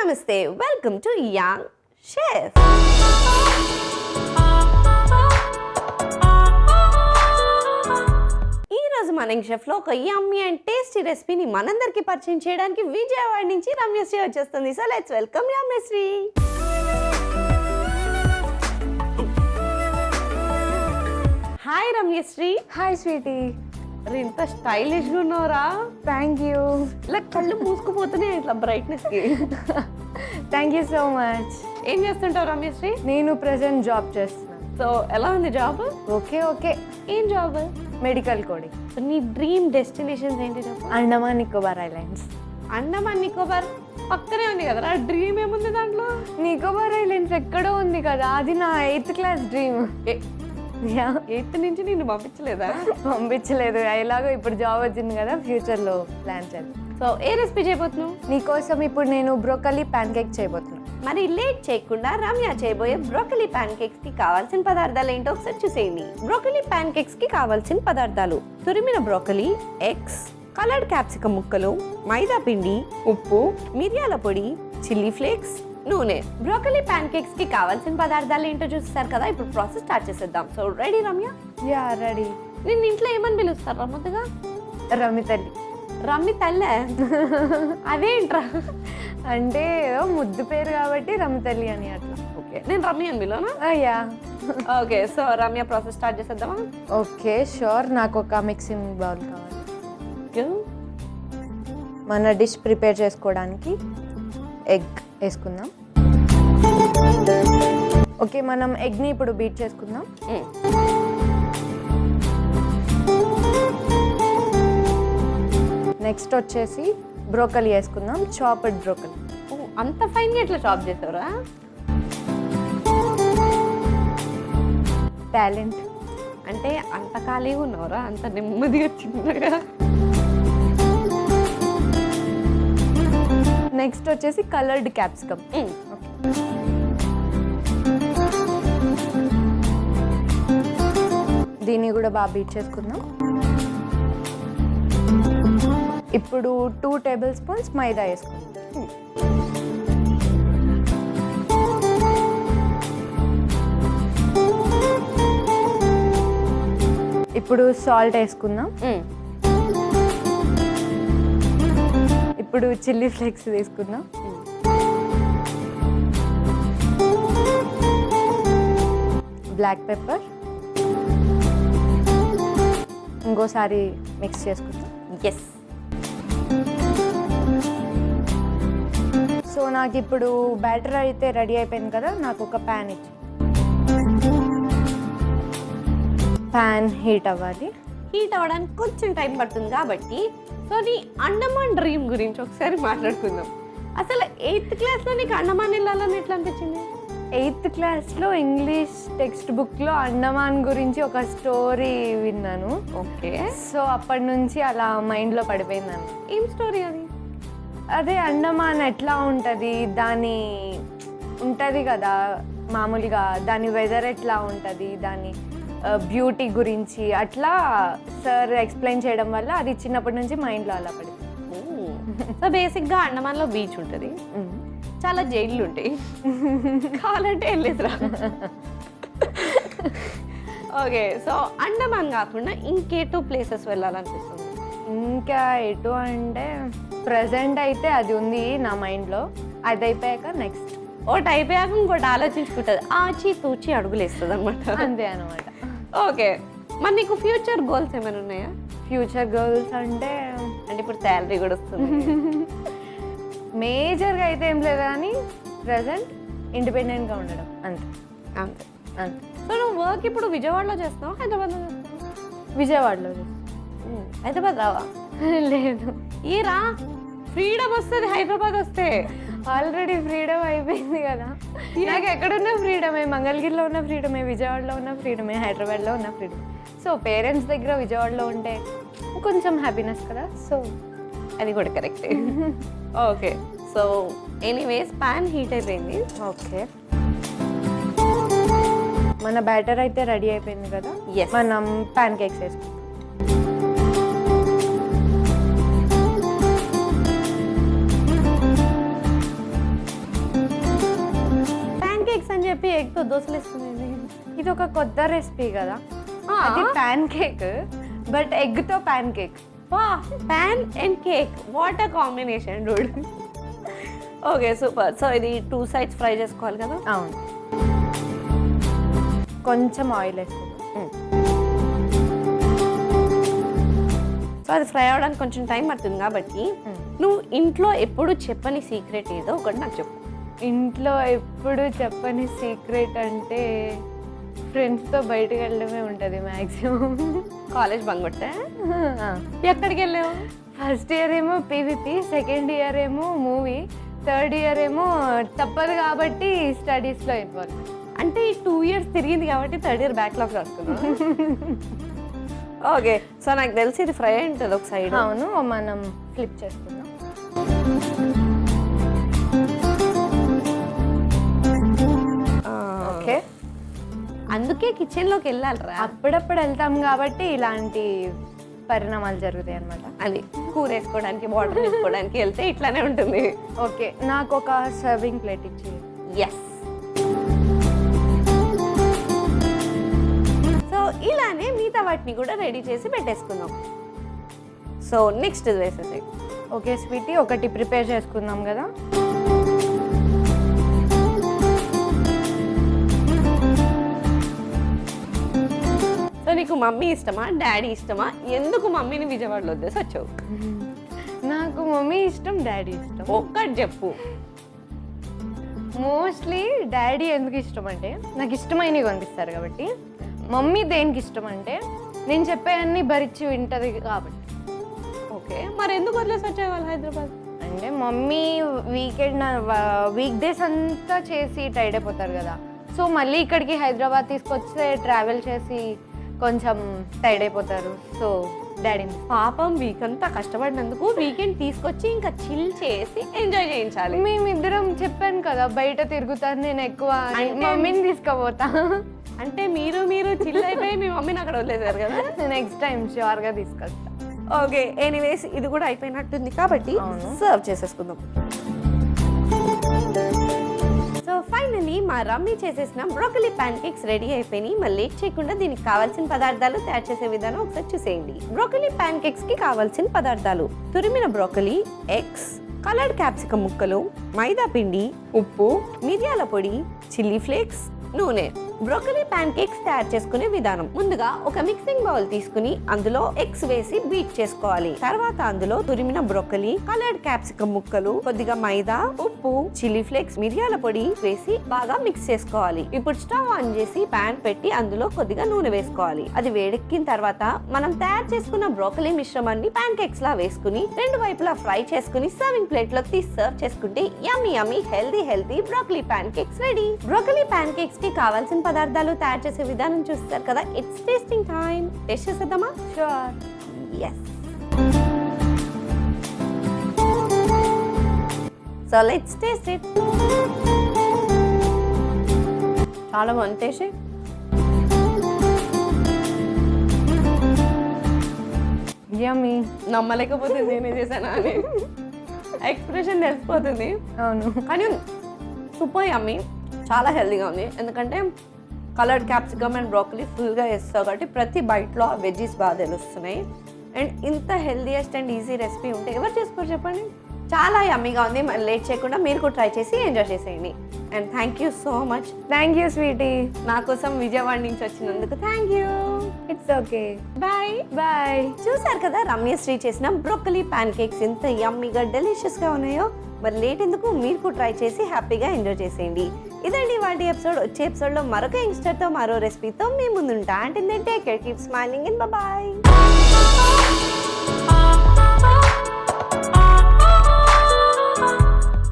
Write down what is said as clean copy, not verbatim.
నమస్తే, welcome to young chef. ఈరోజు మన యంగ్ షెఫ్లో ఒక యమ్మీ అండ్ టేస్టీ రెసిపీని మనందరికీ పరిచయం చేయడానికి విజయవాడ నుంచి రమ్యశ్రీ వచ్చేస్తుంది. So let's welcome Ramyasri. Hi Ramyasri. Hi sweetie. ఇంత స్టైలిష్గా ఉన్నారా? Thank you. ఇలా కళ్ళు మూసుకుపోతున్నాయి ఇట్లా బ్రైట్నెస్కి. Thank you so much. ఏం చేస్తుంటావు రమ్యశ్రీ? నేను ప్రెసెంట్ జాబ్ చేస్తున్నాను. సో ఎలా ఉంది జాబ్? ఓకే. ఏం జాబ్? Medical coding. నీ డ్రీమ్ డెస్టినేషన్స్ ఏంటి చెప్పు? అండమాన్ నికోబార్ ఐలాండ్స్. అండమాన్ నికోబార్ పక్కనే ఉంది కదా, డ్రీమ్ ఏముంది దాంట్లో? నికోబార్ ఐలాండ్స్ ఎక్కడో ఉంది కదా, అది నా 8th క్లాస్ డ్రీమ్. 8th నుంచి నిన్ను పంపించలేదా? పంపించలేదు, ఎలాగో ఇప్పుడు జాబ్ వచ్చింది కదా, ఫ్యూచర్లో ప్లాన్ చేద్దాం. సో ఏ రెసిపీ చేయబోతున్నావు? నీకోసం ఇప్పుడు నేను బ్రోకలీ ప్యాన్ కేక్ చేయబోతున్నాను. మరి లేట్ చేయకుండా రమ్య చేయబోయే బ్రోకలీ ప్యాన్ కేక్స్ కి కావాల్సిన పదార్థాలు ఏంటో ఒకసారి చూసేయండి. బ్రోకలీ ప్యాన్ కేక్స్ కి కావాల్సిన పదార్థాలు: తురిమిన బ్రోకలీ, ఎగ్స్, కలర్డ్ క్యాప్సికమ్ ముక్కలు, మైదా పిండి, ఉప్పు, మిరియాల పొడి, చిల్లీ ఫ్లేక్స్, నూనె. బ్రోకలీ ప్యాన్ కేక్స్ కి కావాల్సిన పదార్థాలు ఏంటో చూస్తారు కదా, ఇప్పుడు ప్రాసెస్ స్టార్ట్ చేసేద్దాం. So ready Ramya? Yeah ready. నిన్న ఇంట్లో ఏమని పిలుస్తారు రమ్మగా? రమ్మి తల్లి. రమ్మి తల్లే? అదేంట్రా? అంటే ముద్దు పేరు కాబట్టి రమ్మి తల్లి అని అట్లా. ఓకే, నేను రమ్య అని పిలువనా? Yeah. Okay, so Ramya process start చేసేద్దామా? Okay sure. నాకు ఒక మిక్సింగ్ బౌల్ కావాలి. మన డిష్ ప్రిపేర్ చేసుకోవడానికి ఎగ్ వేసుకుందాం. ఓకే, మనం ఎగ్ని ఇప్పుడు బీట్ చేసుకుందాం. నెక్స్ట్ వచ్చేసి బ్రోకలీ వేసుకుందాం, చాప్డ్ బ్రోకలీ. అంత ఫైన్గా ఎట్లా చాప్ చేసావురా? టాలెంట్. అంటే అంత ఖాళీగా ఉన్నావురా, అంత నెమ్మదిగా చిన్నగా? నెక్స్ట్ వచ్చేసి కలర్డ్ క్యాప్సికమ్. దీన్ని కూడా బాగా బీట్ చేసుకుందాం. ఇప్పుడు 2 టేబుల్ స్పూన్స్ మైదా వేసుకుందాం. ఇప్పుడు సాల్ట్ వేసుకుందాం. ఇప్పుడు చిల్లీ ఫ్లేక్స్ తీసుకుందాం. Black pepper. ఇంకోసారి మిక్స్ చేసుకుందాం. ఎస్. సో నాకు ఇప్పుడు బ్యాటర్ అయితే రెడీ అయిపోయింది కదా, నాకు ఒక ప్యాన్ ఇచ్చి. ప్యాన్ హీట్ అవ్వాలి. హీట్ అవ్వడానికి కొంచెం టైం పడుతుంది కాబట్టి, సో నీ అండమాన్ డ్రీమ్ గురించి ఒకసారి మాట్లాడుకుందాం. అసలు 8th క్లాస్లో నీకు అండమాన్ వెళ్ళాలని ఎట్లా అనిపించింది? 8th క్లాస్లో ఇంగ్లీష్ టెక్స్ట్ బుక్లో అండమాన్ గురించి ఒక స్టోరీ విన్నాను. ఓకే, సో అప్పటి నుంచి అలా మైండ్లో పడిపోయింది. ఏం స్టోరీ అది? అదే అండమాన్ ఎట్లా ఉంటుంది, దాని ఉంటుంది కదా మామూలుగా, దాని వెదర్ ఎట్లా ఉంటుంది, దాని బ్యూటీ గురించి అట్లా సార్ ఎక్స్ప్లెయిన్ చేయడం వల్ల అది చిన్నప్పటి నుంచి మైండ్లో అలా పడింది. సో బేసిక్గా అండమాన్లో బీచ్ ఉంటుంది, చాలా జైళ్ళు ఉంటాయి, కావాలంటే వెళ్ళేదిరా. ఓకే, సో అండమాన్ కాకుండా ఇంకేటో ప్లేసెస్ వెళ్ళాలనిపిస్తుంది? ఇంకా ఎటు అంటే ప్రజెంట్ అయితే అది ఉంది నా మైండ్లో. అది అయిపోయాక నెక్స్ట్ ఒకటి అయిపోయాక ఇంకోటి ఆలోచించుకుంటుంది, ఆచి తూచి అడుగులేస్తుంది అనమాట. అంతే అనమాట. ఓకే, మరి నీకు ఫ్యూచర్ గోల్స్ ఏమైనా ఉన్నాయా? ఫ్యూచర్ గోల్స్ అంటే ఇప్పుడు శాలరీ కూడా వస్తుంది. మేజర్గా అయితే ఏం లేదు, కానీ ప్రజెంట్ ఇండిపెండెంట్గా ఉండడం అంతే. అంతే అంతే. సో నువ్వు వర్క్ ఇప్పుడు విజయవాడలో చేస్తావా, హైదరాబాద్లో చేస్తావా? విజయవాడలో. హైదరాబాద్ రావా? లేదు. ఏ రా, ఫ్రీడమ్ వస్తుంది హైదరాబాద్ వస్తే. ఆల్రెడీ ఫ్రీడమ్ అయిపోయింది కదా. నాకు ఎక్కడున్న ఫ్రీడమే, మంగళగిరిలో ఉన్న ఫ్రీడమే, విజయవాడలో ఉన్న ఫ్రీడమే, హైదరాబాద్లో ఉన్న ఫ్రీడమే. సో పేరెంట్స్ దగ్గర విజయవాడలో ఉంటే కొంచెం హ్యాపీనెస్ కదా, సో అది కూడా కరెక్టే. Okay, so anyways pan heat అయిపోయింది. ఓకే, మన బ్యాటర్ అయితే రెడీ అయిపోయింది కదా. Yes. మనం ప్యాన్ కేక్స్ వేసుకుంటాం. రెసిపీ ఎగ్తో దోశలు వేసుకునేది. ఇది ఒక కొత్త రెసిపీ కదా, అది ప్యాన్ కేక్ బట్ ఎగ్తో pancake. Pan and cake, what a combination dude. Okay super. So ఇది 2 sides ఫ్రై చేసుకోవాలి కదా. అవును, కొంచెం ఆయిల్ వేసుకుందాం. సో అది ఫ్రై అవ్వడానికి కొంచెం టైం పడుతుంది కాబట్టి నువ్వు ఇంట్లో ఎప్పుడు చెప్పని సీక్రెట్ ఏదో ఒకటి నాకు చెప్పు. ఇంట్లో ఎప్పుడు చెప్పని సీక్రెట్ అంటే ఫ్రెండ్స్తో బయటకు వెళ్ళడమే ఉంటుంది మ్యాక్సిమం. కాలేజ్ బంక్ కొట్టా? ఎక్కడికి వెళ్ళావు? ఫస్ట్ ఇయర్ ఏమో పీవీపీ, సెకండ్ ఇయర్ ఏమో మూవీ, థర్డ్ ఇయర్ ఏమో తప్పదు కాబట్టి స్టడీస్లో అయిపోతుంది. అంటే ఈ 2 years తిరిగింది కాబట్టి 3rd year బ్యాక్లాగ్ రాసుకున్నాం. ఓకే, సో నాకు తెలిసి ఇది ఫ్రై అయి ఉంటుంది ఒక సైడ్. అవును, మనం ఫ్లిప్ చేసుకుందాం. ఓకే, అందుకే కిచెన్లోకి వెళ్ళాలిరా. అప్పుడప్పుడు వెళ్తాం కాబట్టి ఇలాంటి పరిణామాలు జరుగుతాయి అన్నమాట. అది కూర వేసుకోవడానికి, వాటర్ తీసుకోవడానికి వెళ్తే ఇట్లానే ఉంటుంది. ఓకే, నాకు ఒక సర్వింగ్ ప్లేట్ ఇచ్చి. ఎస్. సో ఇలానే మిగతా వాటిని కూడా రెడీ చేసి పెట్టేసుకుందాం. సో నెక్స్ట్ ఇది వేసేసి. ఓకే స్వీటీ, ఒకటి ప్రిపేర్ చేసుకుందాం కదా. సో నీకు మమ్మీ ఇష్టమా, డాడీ ఇష్టమా? ఎందుకు మమ్మీని విజయవాడలో వద్దేసి వచ్చావు? నాకు మమ్మీ ఇష్టం, డాడీ ఇష్టం. ఒక్కటి చెప్పు. మోస్ట్లీ డాడీ ఎందుకు ఇష్టం అంటే నాకు ఇష్టమైనవి కనిపిస్తారు కాబట్టి. మమ్మీ దేనికి ఇష్టం అంటే నేను చెప్పేవన్నీ భరించి వింటది కాబట్టి. ఓకే, మరి ఎందుకు వదిలేసి వచ్చేవాళ్ళు హైదరాబాద్? అంటే మమ్మీ వీక్ డేస్ అంతా చేసి టైర్డ్ అయిపోతారు కదా, సో మళ్ళీ ఇక్కడికి హైదరాబాద్ తీసుకొస్తే ట్రావెల్ చేసి కొంచెం టైర్డ్ అయిపోతారు. సో డాడీ పాపం వీక్ అంతా కష్టపడినందుకు వీకెండ్ తీసుకొచ్చి ఇంకా చిల్ చేసి ఎంజాయ్ చేయించాలి. మేమిద్దరం చెప్పాను కదా బయట తిరుగుతాను నేను ఎక్కువ, మమ్మీని తీసుకుపోతా. అంటే మీరు చిల్ అయిపోయి మీ మమ్మీని అక్కడ వదిలేసారు కదా. నెక్స్ట్ టైం ష్యూర్గా తీసుకొస్తా. ఓకే, ఎనీవేస్ ఇది కూడా అయిపోయినట్టుంది కాబట్టి సర్వ్ చేసేసుకుందాం. సో ఫైనలీ మా రమ్మీ చేసేసిన బ్రోకలీ ప్యాన్ కేక్స్ రెడీ అయిపోయినాయి. మళ్ళీ లేట్ చేయకుండా దీనికి కావాల్సిన పదార్థాలు తయారు చేసే విధానం ఒకసారి చూసేయండి. బ్రోకలీ ప్యాన్ కేక్స్ కి కావాల్సిన పదార్థాలు: తురిమిన బ్రోకలీ, ఎగ్స్, కలర్డ్ క్యాప్సికమ్ ముక్కలు, మైదా పిండి, ఉప్పు, మిరియాల పొడి, చిల్లీ ఫ్లేక్స్, నూనె. బ్రోకలీ ప్యాన్ కేక్స్ తయారు చేసుకునే విధానం: ముందుగా ఒక మిక్సింగ్ బౌల్ తీసుకుని అందులో ఎగ్స్ వేసి బీట్ చేసుకోవాలి. తర్వాత అందులో తురిమిన బ్రోకలీ, కలర్డ్ క్యాప్సికమ్ ముక్కలు, కొద్దిగా మైదా, ఉప్పు, చిల్లీ ఫ్లేక్స్, మిరియాల పొడి వేసి బాగా మిక్స్ చేసుకోవాలి. ఇప్పుడు స్టవ్ ఆన్ చేసి ప్యాన్ పెట్టి అందులో కొద్దిగా నూనె వేసుకోవాలి. అది వేడెక్కిన తర్వాత మనం తయారు చేసుకున్న బ్రోకలీ మిశ్రమాన్ని ప్యాన్ కేక్స్ లా వేసుకుని 2 వైపులా ఫ్రై చేసుకుని సర్వింగ్ ప్లేట్ లోకి తీసి సర్వ్ చేసుకుంటే yummy healthy broccoli pancakes ready. Broccoli pancakes కి కావాల్సిన పదార్థాలు తయారు చేసే విధానం చూస్తారు కదా. It's tasting time. టేస్ట్ చేసేద్దామా? Sure. yes. So let's taste it. చాలా బాగుంది టేస్ట్. యమ్మీ. నమ్మలేకపోతుంది నేనే చేశాను అని. ఎక్స్ప్రెషన్ తెలిసిపోతుంది. అవును, కానీ సూపర్ యమ్మీ. చాలా హెల్దీగా ఉంది, ఎందుకంటే కలర్డ్ క్యాప్సికమ్ అండ్ బ్రోకలీ ఫుల్గా వేస్తావు కాబట్టి ప్రతి బైట్లో ఆ వెజ్జీస్ బాగా తెలుస్తున్నాయి. అండ్ ఇంత హెల్దీయెస్ట్ అండ్ ఈజీ రెసిపీ ఉంటే ఎవరు చేసుకోరు చెప్పండి. చాలా యమ్మీగా ఉంది. మరి లేట్ చేయకుండా మీరు కూడా ట్రై చేసి ఎంజాయ్ చేసేయండి. And thank you so much. Thank you sweetie, నా కోసం విజయవాడ నుంచి వచ్చినందుకు. Thank you. It's okay. Bye bye. చూసారు కదా రమ్యశ్రీ చేసిన బ్రోకలీ ప్యాన్ కేక్స్ ఎంత యమ్మీగా డెలిషియస్గా ఉన్నాయో. మరి లేట్ ఎందుకు, మీరు కూడా ట్రై చేసి హ్యాపీగా ఎంజాయ్ చేసేయండి. ఇదండి వాటి ఎపిసోడ్. వచ్చే ఎపిసోడ్లో మరొక యంగ్స్టర్తో మరో రెసిపీతో మీ ముందుంటా. అంటే take care, keep smiling and bye.